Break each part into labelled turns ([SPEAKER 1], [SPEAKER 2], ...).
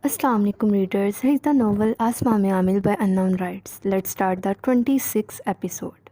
[SPEAKER 1] Assalamu alaikum readers. Here is the novel Asma Mein Amil by Unknown Rights. Let's start the 26th episode.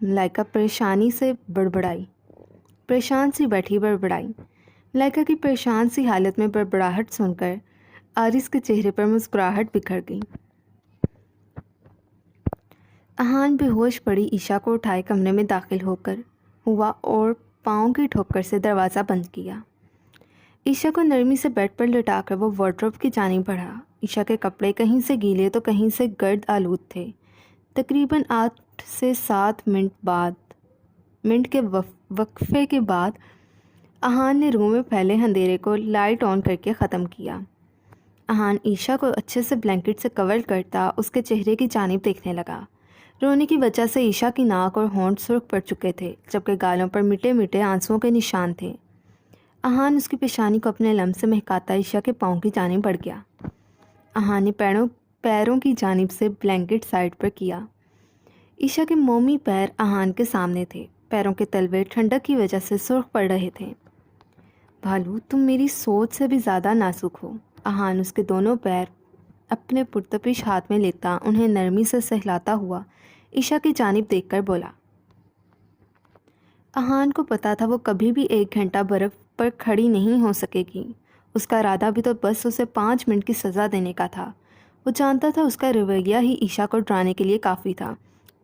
[SPEAKER 1] ملائکہ پریشان سی بیٹھی بڑبڑائی۔ ملائکہ کی پریشان سی حالت میں بڑبڑاہٹ سن کر آرز کے چہرے پر مسکراہٹ بکھر گئی۔ احان بے ہوش پڑی عشاء کو اٹھائے کمرے میں داخل ہوا اور پاؤں کی ٹھوکر سے دروازہ بند کیا۔ عشاء کو نرمی سے بیڈ پر لٹا کر وہ وارڈروب کی جانب بڑھا۔ عشاء کے کپڑے کہیں سے گیلے تو کہیں سے گرد آلود تھے۔ تقریباً 8 سے 7 منٹ کے وقفے کے بعد احان نے روم میں پھیلے اندھیرے کو لائٹ آن کر کے ختم کیا۔ احان عشاء کو اچھے سے بلینکٹ سے کور کرتا اس کے چہرے کی جانب دیکھنے لگا۔ رونے کی وجہ سے عشاء کی ناک اور ہونٹ سرخ پڑ چکے تھے، جبکہ گالوں پر مٹے مٹے آنسوؤں کے نشان تھے۔ احان اس کی پیشانی کو اپنے لمس سے مہکاتا عشاء کے پاؤں کی جانب بڑھ گیا۔ احان نے پیروں کی جانب سے بلینکٹ سائڈ پر کیا۔ عشاء کے مومی پیر احان کے سامنے تھے۔ پیروں کے تلوے ٹھنڈک کی وجہ سے سرخ پڑ رہے تھے۔ بھالو، تم میری سوچ سے بھی زیادہ نازک ہو۔ احان اس کے دونوں پیر اپنے پرتپش ہاتھ میں لیتا انہیں نرمی سے سہلاتا ہوا عشاء کی جانب دیکھ کر بولا۔ احان کو پتا تھا وہ کبھی بھی 1 گھنٹہ برف پر کھڑی نہیں ہو سکے گی۔ اس کا ارادہ بھی تو بس اسے 5 منٹ کی سزا دینے کا تھا۔ وہ جانتا تھا اس کا رویہ ہی عشاء کو ڈرانے کے لیے کافی تھا،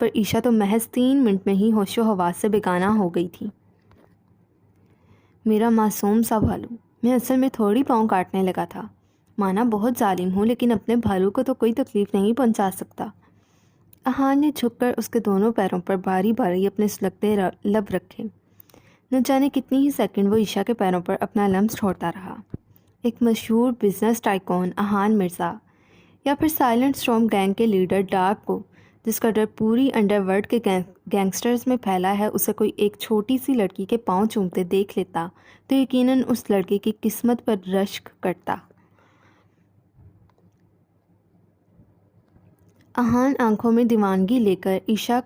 [SPEAKER 1] پر عشاء تو محض 3 منٹ میں ہی ہوش و حواس سے بیگانہ ہو گئی تھی۔ میرا معصوم سا بھالو، میں اصل میں تھوڑی پاؤں کاٹنے لگا تھا۔ مانا بہت ظالم ہوں، لیکن اپنے بھالو کو تو کوئی تکلیف نہیں پہنچا سکتا۔ احان نے جھک کر اس کے دونوں پیروں پر باری باری اپنے سلگتے لب رکھے۔ نہ جانے کتنی ہی سیکنڈ وہ عشاء کے پیروں پر اپنا لمس چھوڑتا رہا۔ ایک مشہور بزنس ٹائکون احان مرزا، یا پھر سائلنٹ اسٹارم گینگ کے لیڈر ڈارک کو، جس کا ڈر پوری انڈر ورلڈ کے گینگسٹرز میں پھیلا ہے، اسے کوئی ایک چھوٹی سی لڑکی کے پاؤں چومتے دیکھ لیتا تو یقیناً اس لڑکی کی قسمت پر رشک کرتا۔ احان آنکھوں میں دیوانگی لے کر عشاء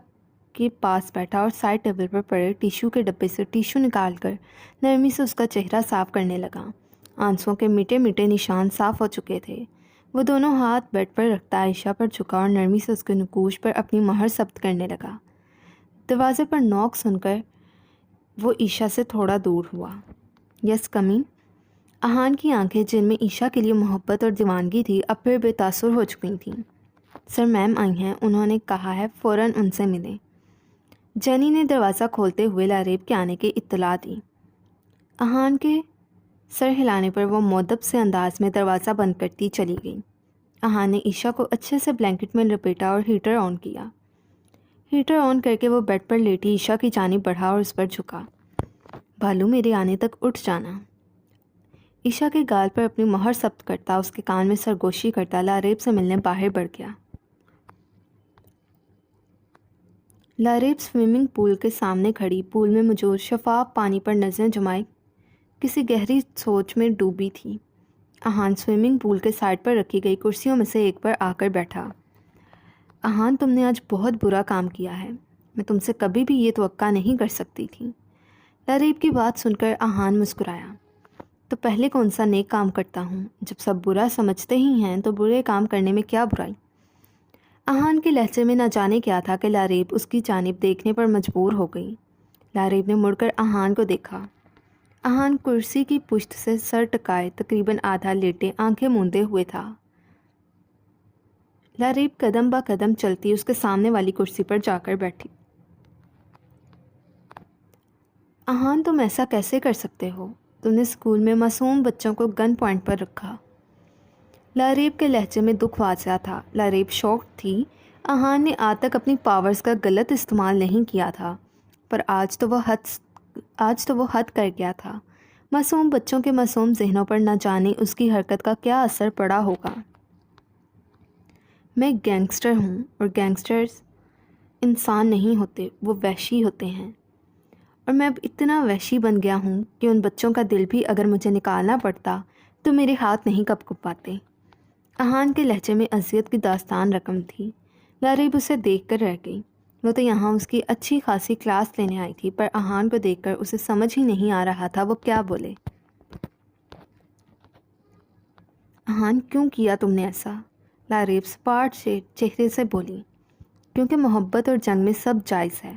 [SPEAKER 1] کے پاس بیٹھا اور سائڈ ٹیبل پر پڑے ٹیشو کے ڈبے سے ٹیشو نکال کر نرمی سے اس کا چہرہ صاف کرنے لگا۔ آنسوؤں کے میٹھے میٹھے نشان صاف ہو چکے تھے۔ وہ دونوں ہاتھ بیڈ پر رکھتا عشاء پر جھکا اور نرمی سے اس کے نکوش پر اپنی مہر ثبت کرنے لگا۔ دروازے پر نوک سن کر وہ عشاء سے تھوڑا دور ہوا۔ یس کمین۔ احان کی آنکھیں، جن میں عشاء کے لیے محبت اور دیوانگی تھی، اب پھر بے تاثر ہو چکی تھیں۔ سر، میم آئی ہیں، انہوں نے کہا ہے فوراً ان سے ملیں۔ جینی نے دروازہ کھولتے ہوئے لاریب کے آنے کی اطلاع دی۔ احان کے سر ہلانے پر وہ مؤدب سے انداز میں دروازہ بند کرتی چلی گئی۔ احان نے عشاء کو اچھے سے بلینکٹ میں لپیٹا اور ہیٹر آن کیا۔ ہیٹر آن کر کے وہ بیڈ پر لیٹی عشاء کی جانب بڑھا اور اس پر جھکا۔ بھالو، میرے آنے تک اٹھ جانا۔ عشاء کے گال پر اپنی مہر ثبت کرتا، اس کے کان میں سرگوشی کرتا لاریب سے ملنے باہر بڑھ گیا۔ لاریب سوئمنگ پول کے سامنے کھڑی پول میں موجود شفاف پانی پر نظریں جمائے کسی گہری سوچ میں ڈوبی تھی۔ احان سوئمنگ پول کے سائڈ پر رکھی گئی کرسیوں میں سے ایک پر آ کر بیٹھا۔ احان، تم نے آج بہت برا کام کیا ہے۔ میں تم سے کبھی بھی یہ توقع نہیں کر سکتی تھی۔ لاریب کی بات سن کر احان مسکرایا۔ تو پہلے کون سا نیک کام کرتا ہوں؟ جب سب برا سمجھتے ہی ہیں تو برے کام کرنے میں کیا برائی؟ احان کے لہجے میں نہ جانے کیا تھا کہ لاریب اس کی جانب دیکھنے پر مجبور ہو گئی۔ لاریب نے مڑ کر احان کو دیکھا۔ احان کرسی کی پشت سے سر ٹکائے تقریباً آدھا لیٹے آنکھیں موندے ہوئے تھا۔ لاریب قدم با قدم چلتی اس کے سامنے والی کرسی پر جا کر بیٹھی۔ احان، تم ایسا کیسے کر سکتے ہو؟ تم نے اسکول میں معصوم بچوں کو گن پوائنٹ پر رکھا۔ لاریب کے لہجے میں دکھ واضح تھا۔ لاریب شوقڈ تھی۔ احان نے آج تک اپنی پاورز کا غلط استعمال نہیں کیا تھا، پر آج تو وہ حد کر گیا تھا۔ معصوم بچوں کے معصوم ذہنوں پر نہ جانے اس کی حرکت کا کیا اثر پڑا ہوگا۔ میں گینگسٹر ہوں، اور گینگسٹرز انسان نہیں ہوتے، وہ وحشی ہوتے ہیں، اور میں اب اتنا وحشی بن گیا ہوں کہ ان بچوں کا دل بھی اگر مجھے نکالنا پڑتا تو میرے ہاتھ نہیں کپ پاتے۔ احان کے لہجے میں اذیت کی داستان رقم تھی۔ لاریب اسے دیکھ کر رہ گئی۔ وہ تو یہاں اس کی اچھی خاصی کلاس لینے آئی تھی، پر احان کو دیکھ کر اسے سمجھ ہی نہیں آ رہا تھا وہ کیا بولے۔ احان، کیوں کیا تم نے ایسا؟ لاریب سپاٹ چہرے سے بولی۔ کیونکہ محبت اور جنگ میں سب جائز ہے۔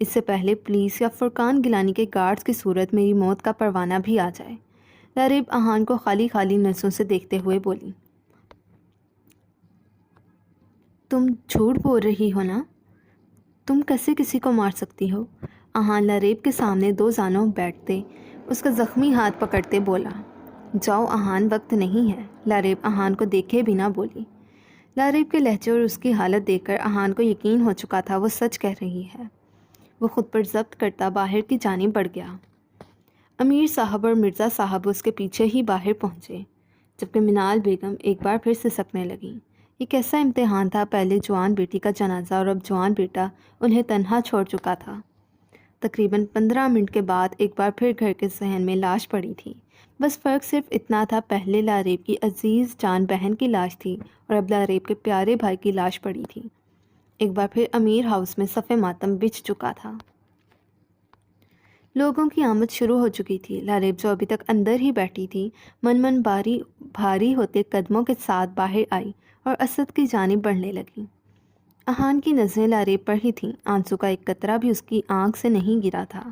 [SPEAKER 1] اس سے پہلے پولیس یا فرقان گیلانی کے گارڈز کی صورت میری موت کا پروانہ بھی آ جائے۔ لاریب اہان کو خالی خالی نظروں سے دیکھتے ہوئے بولی، تم جھوٹ بول رہی ہو نا؟ تم کیسے کسی کو مار سکتی ہو؟ اہان لاریب کے سامنے 2 زانوں بیٹھتے اس کا زخمی ہاتھ پکڑتے بولا۔ جاؤ اہان، وقت نہیں ہے۔ لاریب اہان کو دیکھے بھی نہ بولی۔ لاریب کے لہجے اور اس کی حالت دیکھ کر اہان کو یقین ہو چکا تھا وہ سچ کہہ رہی ہے۔ وہ خود پر ضبط کرتا باہر کی جانب بڑھ گیا۔ امیر صاحب اور مرزا صاحب اس کے پیچھے ہی باہر پہنچے، جبکہ منال بیگم ایک بار پھر سسکنے لگیں۔ یہ کیسا امتحان تھا، پہلے جوان بیٹی کا جنازہ اور اب جوان بیٹا انہیں تنہا چھوڑ چکا تھا۔ تقریباً 15 منٹ کے بعد ایک بار پھر گھر کے صحن میں لاش پڑی تھی۔ بس فرق صرف اتنا تھا، پہلے لاریب کی عزیز جان بہن کی لاش تھی اور اب لاریب کے پیارے بھائی کی لاش پڑی تھی۔ ایک بار پھر امیر ہاؤس میں صف ماتم بچھ چکا تھا۔ لوگوں کی آمد شروع ہو چکی تھی۔ لاریب جو ابھی تک اندر ہی بیٹھی تھی، من بھاری ہوتے قدموں کے ساتھ باہر آئی اور اسد کی جانب بڑھنے لگی۔ اہان کی نظریں لاریب پر ہی تھیں، آنسو کا ایک قطرہ بھی اس کی آنکھ سے نہیں گرا تھا۔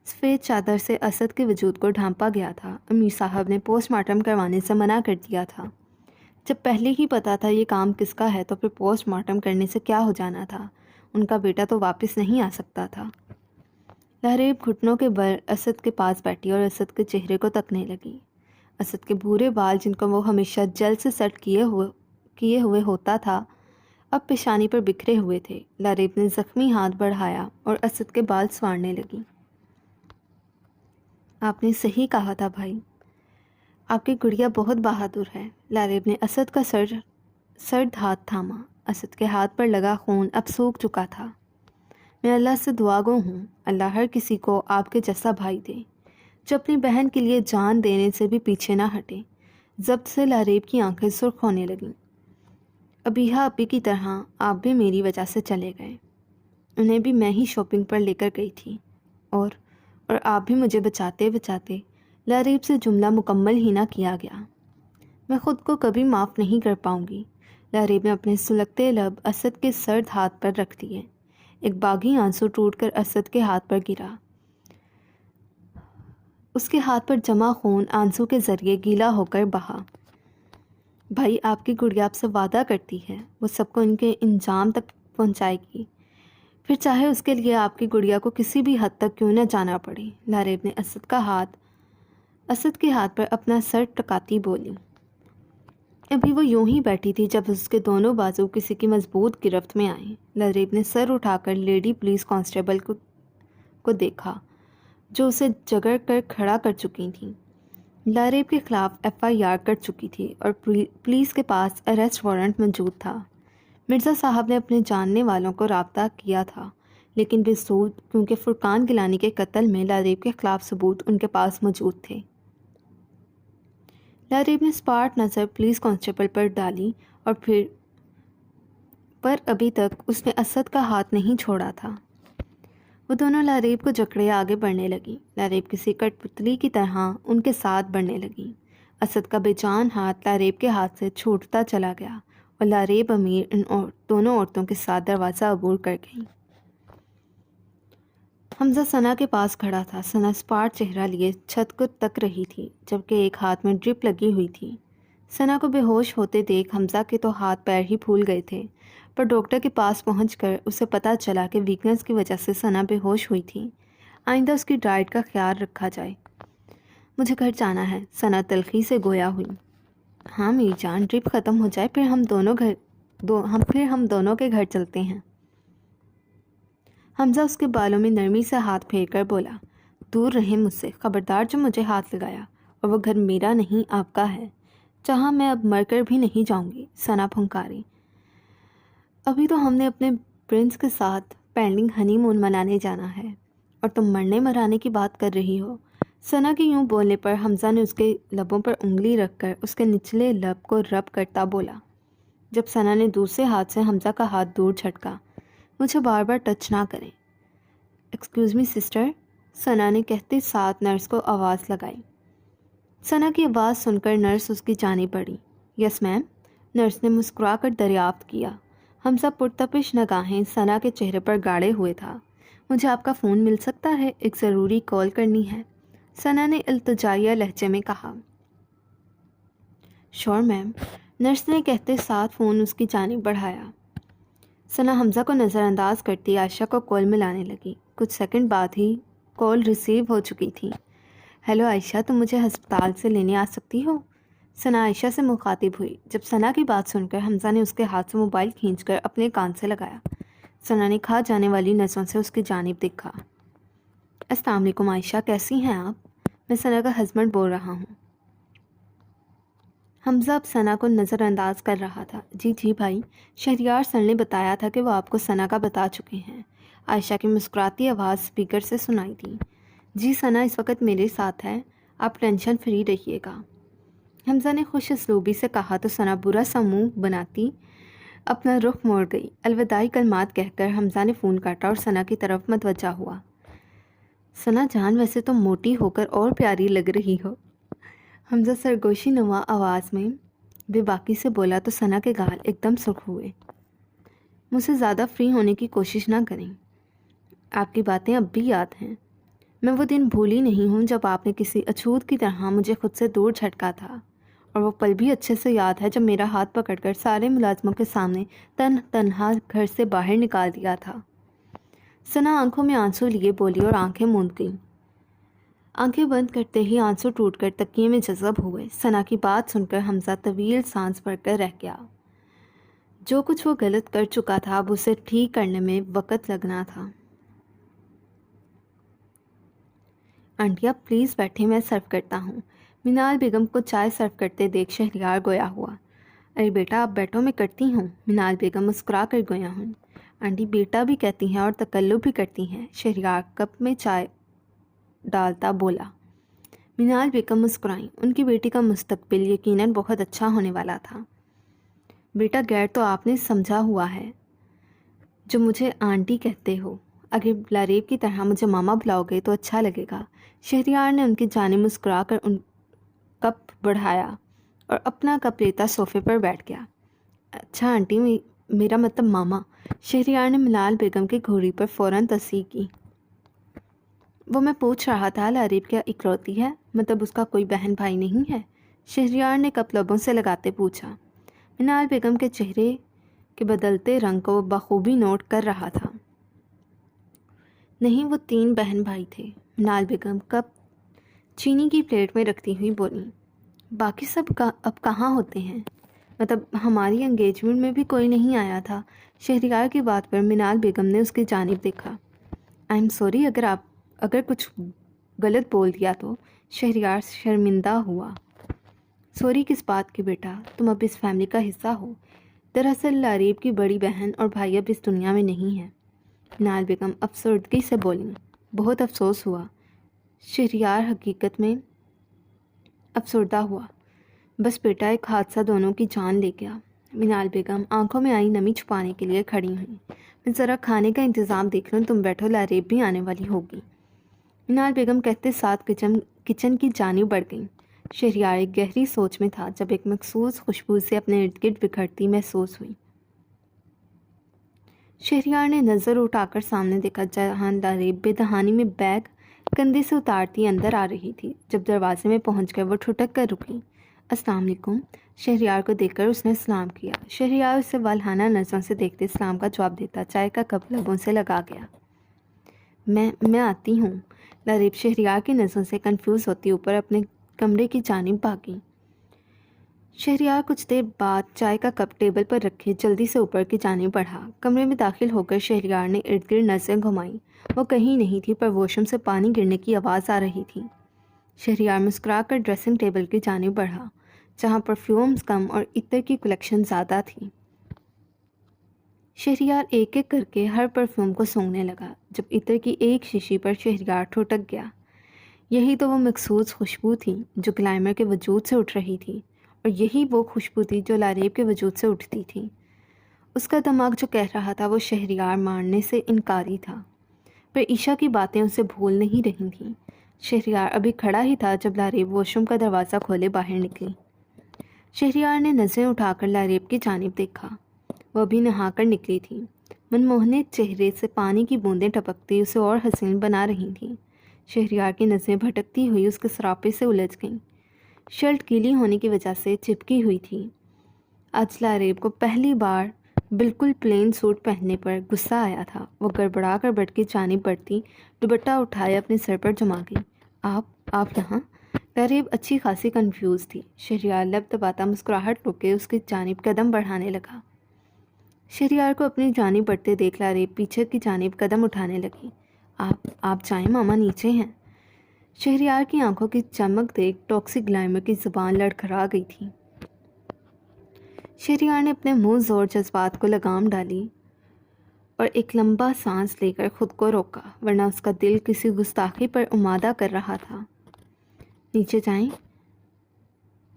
[SPEAKER 1] سفید چادر سے اسد کے وجود کو ڈھانپا گیا تھا۔ امیر صاحب نے پوسٹ مارٹم کروانے سے منع کر دیا تھا۔ جب پہلے ہی پتا تھا یہ کام کس کا ہے تو پھر پوسٹ مارٹم کرنے سے کیا ہو جانا تھا؟ ان کا بیٹا تو واپس نہیں آ سکتا تھا۔ لاریب گھٹنوں کے بل اسد کے پاس بیٹھی اور اسد کے چہرے کو تکنے لگی۔ اسد کے بھورے بال، جن کو وہ ہمیشہ جل سے سیٹ کیے ہوئے ہوتا تھا، اب پیشانی پر بکھرے ہوئے تھے۔ لاریب نے زخمی ہاتھ بڑھایا اور اسد کے بال سنوارنے لگی۔ آپ نے صحیح کہا تھا بھائی، آپ کی گڑیا بہت بہادر ہے۔ لاریب نے اسد کا سرد ہاتھ تھاما۔ اسد کے ہاتھ پر لگا خون اب سوکھ چکا تھا۔ میں اللہ سے دعا گو ہوں، اللہ ہر کسی کو آپ کے جیسا بھائی دے جو اپنی بہن کے لیے جان دینے سے بھی پیچھے نہ ہٹے۔ ضبط سے لاریب کی آنکھیں سرخ ہونے لگیں۔ ابیہا اپی کی طرح آپ بھی میری وجہ سے چلے گئے۔ انہیں بھی میں ہی شاپنگ پر لے کر گئی تھی، اور آپ بھی مجھے بچاتے بچاتے۔ لاریب سے جملہ مکمل ہی نہ کیا گیا۔ میں خود کو کبھی معاف نہیں کر پاؤں گی۔ لاریب نے اپنے سلگتے لب اسد کے سرد ہاتھ پر رکھ دیے۔ ایک باغی آنسو ٹوٹ کر اسد کے ہاتھ پر گرا۔ اس کے ہاتھ پر جمع خون آنسو کے ذریعے گیلا ہو کر بہا۔ بھائی، آپ کی گڑیا آپ سے وعدہ کرتی ہے وہ سب کو ان کے انجام تک پہنچائے گی، پھر چاہے اس کے لیے آپ کی گڑیا کو کسی بھی حد تک کیوں نہ جانا پڑے۔ لاریب نے اسد کے ہاتھ پر اپنا سر ٹکاتی بولی۔ ابھی وہ یوں ہی بیٹھی تھی جب اس کے دونوں بازو کسی کی مضبوط گرفت میں آئے۔ لاریب نے سر اٹھا کر لیڈی پولیس کانسٹیبل کو دیکھا جو اسے جگڑ کر کھڑا کر چکی تھیں۔ لاریب کے خلاف FIR کر چکی تھی اور پولیس کے پاس اریسٹ وارنٹ موجود تھا۔ مرزا صاحب نے اپنے جاننے والوں کو رابطہ کیا تھا، لیکن بے سود، کیونکہ فرقان گیلانی کے قتل میں لاریب کے خلاف ثبوت ان کے پاس موجود تھے۔ لاریب نے اسپاٹ نظر پولیس کانسٹیبل پر ڈالی اور پر ابھی تک اس نے اسد کا ہاتھ نہیں چھوڑا تھا۔ وہ دونوں لاریب کو جکڑے آگے بڑھنے لگیں۔ لاریب کسی کٹ پتلی کی طرح ان کے ساتھ بڑھنے لگیں۔ اسد کا بے جان ہاتھ لاریب کے ہاتھ سے چھوٹتا چلا گیا اور لاریب امیر ان دونوں عورتوں کے ساتھ دروازہ عبور کر گئی۔ حمزہ ثنا کے پاس کھڑا تھا۔ ثنا اسپاٹ چہرہ لیے چھت کو تک رہی تھی، جبکہ ایک ہاتھ میں ڈرپ لگی ہوئی تھی۔ ثنا کو بے ہوش ہوتے دیکھ حمزہ کے تو ہاتھ پیر ہی پھول گئے تھے، پر ڈاکٹر کے پاس پہنچ کر اسے پتہ چلا کہ ویکنس کی وجہ سے ثنا بے ہوش ہوئی تھی۔ آئندہ اس کی ڈائٹ کا خیال رکھا جائے۔ مجھے گھر جانا ہے، ثنا تلخی سے گویا ہوئی۔ ہاں میری جان، ڈرپ ختم ہو جائے پھر ہم دونوں کے گھر چلتے ہیں۔ حمزہ اس کے بالوں میں نرمی سے ہاتھ پھیر کر بولا، دور رہیں مجھ سے، خبردار جو مجھے ہاتھ لگایا، اور وہ گھر میرا نہیں آپ کا ہے، جہاں میں اب مر کر بھی نہیں جاؤں گی۔ ثنا پھنکاری، ابھی تو ہم نے اپنے پرنس کے ساتھ پینڈنگ ہنی مون منانے جانا ہے، اور تم مرنے مرانے کی بات کر رہی ہو۔ ثنا کے یوں بولنے پر حمزہ نے اس کے لبوں پر انگلی رکھ کر اس کے نچلے لب کو رب کرتا بولا، جب ثنا نے دوسرے ہاتھ سے حمزہ کا ہاتھ دور جھٹکا، مجھے بار بار ٹچ نہ کریں۔ ایکسکیوز می سسٹر، ثنا نے کہتے ساتھ نرس کو آواز لگائی۔ ثنا کی آواز سن کر نرس اس کی جانب بڑھی۔ یس میم، نرس نے مسکرا کر دریافت کیا۔ حمزہ پرتپش نگاہیں ثنا کے چہرے پر گاڑے ہوئے تھا۔ مجھے آپ کا فون مل سکتا ہے؟ ایک ضروری کال کرنی ہے، ثنا نے التجائیہ لہجے میں کہا۔ شور میم، نرس نے کہتے ساتھ فون اس کی جانب بڑھایا۔ ثنا حمزہ کو نظر انداز کرتی عائشہ کو کال ملانے لگی۔ کچھ سیکنڈ بعد ہی کال ریسیو ہو چکی تھی۔ ہیلو عائشہ، تم مجھے ہسپتال سے لینے آ سکتی ہو؟ ثنا عائشہ سے مخاطب ہوئی۔ جب ثنا کی بات سن کر حمزہ نے اس کے ہاتھ سے موبائل کھینچ کر اپنے کان سے لگایا۔ ثنا نے کھا جانے والی نظروں سے اس کی جانب دیکھا۔ السلام علیکم عائشہ، کیسی ہیں آپ؟ میں ثنا کا ہسبینڈ بول رہا ہوں۔ حمزہ اب ثنا کو نظر انداز کر رہا تھا۔ جی بھائی، شہریار سر نے بتایا تھا کہ وہ آپ کو ثنا کا بتا چکے ہیں۔ عائشہ کی مسکراتی آواز اسپیکر سے سنائی دی۔ جی ثنا اس وقت میرے ساتھ ہے، آپ ٹینشن فری رہیے گا، حمزہ نے خوش اسلوبی سے کہا تو ثنا برا سا منہ بناتی اپنا رخ موڑ گئی۔ الوداعی کلمات کہہ کر حمزہ نے فون کاٹا اور ثنا کی طرف متوجہ ہوا۔ ثنا جان، ویسے تو موٹی ہو کر اور پیاری لگ رہی ہو، حمزہ سرگوشی نما آواز میں بے باکی سے بولا تو ثنا کے گال ایک دم سرخ ہوئے۔ مجھ سے زیادہ فری ہونے کی کوشش نہ کریں، آپ کی باتیں اب بھی یاد ہیں۔ میں وہ دن بھولی نہیں ہوں جب آپ نے کسی اچھوت کی طرح مجھے خود سے دور جھٹکا تھا، اور وہ پل بھی اچھے سے یاد ہے جب میرا ہاتھ پکڑ کر سارے ملازموں کے سامنے تنہا گھر سے باہر نکال دیا تھا۔ ثنا آنکھوں میں آنسو لیے بولی اور آنکھیں موند گئیں۔ آنکھیں بند کرتے ہی آنسو ٹوٹ کر تکیے میں جذب ہوئے۔ ثنا کی بات سن کر حمزہ طویل سانس بھر کر رہ گیا۔ جو کچھ وہ غلط کر چکا تھا اب اسے ٹھیک کرنے میں وقت لگنا تھا۔ آنٹی آپ پلیز بیٹھیں، میں سرو کرتا ہوں، منال بیگم کو چائے سرو کرتے دیکھ شہریار گویا ہوا۔ ارے بیٹا آپ بیٹھو، میں کرتی ہوں، منال بیگم مسکرا کر گویا ہوں۔ آنٹی بیٹا بھی کہتی ہیں اور تکلف بھی کرتی ہیں، شہریار کپ میں چائے ڈالتا بولا۔ منال بیگم مسکرائیں، ان کی بیٹی کا مستقبل یقیناً بہت اچھا ہونے والا تھا۔ بیٹا غیر تو آپ نے سمجھا ہوا ہے جو مجھے آنٹی کہتے ہو، اگر بلاریب کی طرح مجھے ماما بلاؤ گے تو اچھا لگے گا۔ شہریار نے ان کی جانب مسکرا کر ان کپ بڑھایا اور اپنا کپ لیتا صوفے پر بیٹھ گیا۔ اچھا آنٹی، میرا مطلب ماما، شہریار نے منال بیگم کی گھوڑی پر فوراً تصحیح کی۔ وہ میں پوچھ رہا تھا لاریب کیا اکلوتی ہے، مطلب اس کا کوئی بہن بھائی نہیں ہے؟ شہریار نے کپ لبوں سے لگاتے پوچھا۔ منال بیگم کے چہرے کے بدلتے رنگ کو وہ بخوبی نوٹ کر رہا تھا۔ نہیں، وہ 3 بہن بھائی تھے، منال بیگم کپ چینی کی پلیٹ میں رکھتی ہوئی بولی۔ باقی سب اب کہاں ہوتے ہیں؟ مطلب ہماری انگیجمنٹ میں بھی کوئی نہیں آیا تھا؟ شہریار کی بات پر منال بیگم نے اس کی جانب دیکھا۔ آئی ایم سوری اگر کچھ غلط بول دیا تو، شہریار شرمندہ ہوا۔ سوری کس بات کی بیٹا، تم اب اس فیملی کا حصہ ہو۔ دراصل لاریب کی بڑی بہن اور بھائی اب اس دنیا میں نہیں ہیں، منال بیگم افسردگی سے بولیں۔ بہت افسوس ہوا، شہریار حقیقت میں افسردہ ہوا۔ بس بیٹا ایک حادثہ دونوں کی جان لے گیا۔ منال بیگم آنکھوں میں آئی نمی چھپانے کے لیے کھڑی ہوئیں۔ میں ذرا کھانے کا انتظام دیکھ لوں، تم بیٹھو، لاریب بھی آنے والی ہوگی، منال بیگم کہتے ساتھ کچن کی جانب بڑھ گئیں۔ شہریار ایک گہری سوچ میں تھا جب ایک مخصوص خوشبو سے اپنے ارد گرد بکھرتی محسوس ہوئی۔ شہریار نے نظر اٹھا کر سامنے دیکھا جہاں لاریب بے دہانی میں بیگ کندھے سے اتارتی اندر آ رہی تھی۔ جب دروازے میں پہنچ کر وہ ٹھٹک کر رکی۔ السلام علیکم، شہریار کو دیکھ کر اس نے سلام کیا۔ شہریار اسے والہانہ نظروں سے دیکھتے سلام کا جواب دیتا چائے کا کپ لبوں سے لگا گیا۔ میں آتی ہوں، لاریب شہریار کی نظروں سے کنفیوز ہوتی اوپر اپنے کمرے کی جانب بھاگی۔ شہریار کچھ دیر بعد چائے کا کپ ٹیبل پر رکھے جلدی سے اوپر کی جانب بڑھا۔ کمرے میں داخل ہو کر شہریار نے ارد گرد نظریں گھمائیں۔ وہ کہیں نہیں تھی پر واش روم سے پانی گرنے کی آواز آ رہی تھی۔ شہریار مسکرا کر ڈریسنگ ٹیبل کی جانب بڑھا جہاں پرفیومز کم اور عطر کی کلیکشن زیادہ تھی۔ شہریار ایک ایک کر کے ہر پرفیوم کو سونگھنے لگا۔ جب عطر کی ایک شیشی پر شہریار ٹھٹک گیا۔ یہی تو وہ مخصوص خوشبو تھی جو گلائمر کے وجود سے اٹھ رہی تھی، اور یہی وہ خوشبو تھی جو لاریب کے وجود سے اٹھتی تھی۔ اس کا دماغ جو کہہ رہا تھا وہ شہریار ماننے سے انکاری تھا، پر عشا کی باتیں اسے بھول نہیں رہی تھیں۔ شہریار ابھی کھڑا ہی تھا جب لاریب واش روم کا دروازہ کھولے باہر نکلی۔ شہریار نے نظریں اٹھا کر لاریب کی جانب دیکھا۔ وہ ابھی نہا کر نکلی تھی۔ منموہنے چہرے سے پانی کی بوندیں ٹپکتی اسے اور حسین بنا رہی تھیں۔ شہریار کی نظریں بھٹکتی ہوئی اس کے سراپے سے الجھ گئیں۔ شرٹ گیلی ہونے کی وجہ سے چپکی ہوئی تھی۔ آج لاریب کو پہلی بار بالکل پلین سوٹ پہننے پر غصہ آیا تھا۔ وہ گڑبڑا کر بیڈ کی جانب بڑھتی، دوپٹہ اٹھائے اپنے سر پر جما گئی۔ آپ یہاں؟ لاریب اچھی خاصی کنفیوز تھی۔ شہریار لب دباتا مسکراہٹ روکے اس کی جانب قدم بڑھانے لگا۔ شہریار کو اپنی جانب بڑھتے دیکھ لاریب پیچھے کی جانب قدم اٹھانے لگی۔ آپ جائیں، ماما نیچے ہیں۔ شہریار کی آنکھوں کی چمک دیکھ ٹاکسک گلائمر کی زبان لڑکھڑا گئی تھی۔ شہریار نے اپنے منہ زور جذبات کو لگام ڈالی اور ایک لمبا سانس لے کر خود کو روکا، ورنہ اس کا دل کسی گستاخی پر امادہ کر رہا تھا۔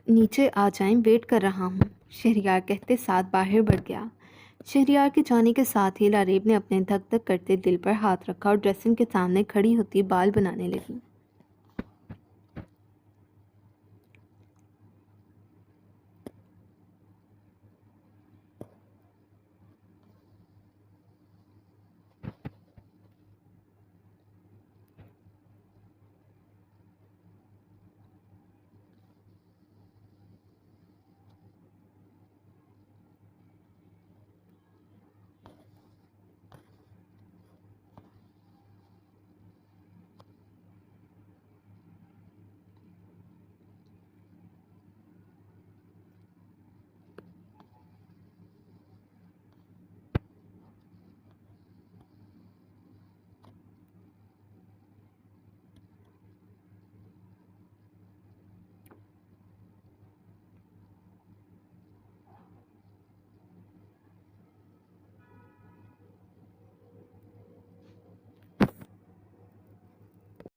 [SPEAKER 1] نیچے آ جائیں، ویٹ کر رہا ہوں، شہریار کہتے ساتھ باہر بڑھ گیا۔ شہریار کے جانے کے ساتھ ہی لاریب نے اپنے دھک دھک کرتے دل پر ہاتھ رکھا اور ڈریسنگ کے سامنے کھڑی ہوتی بال بنانے لگی۔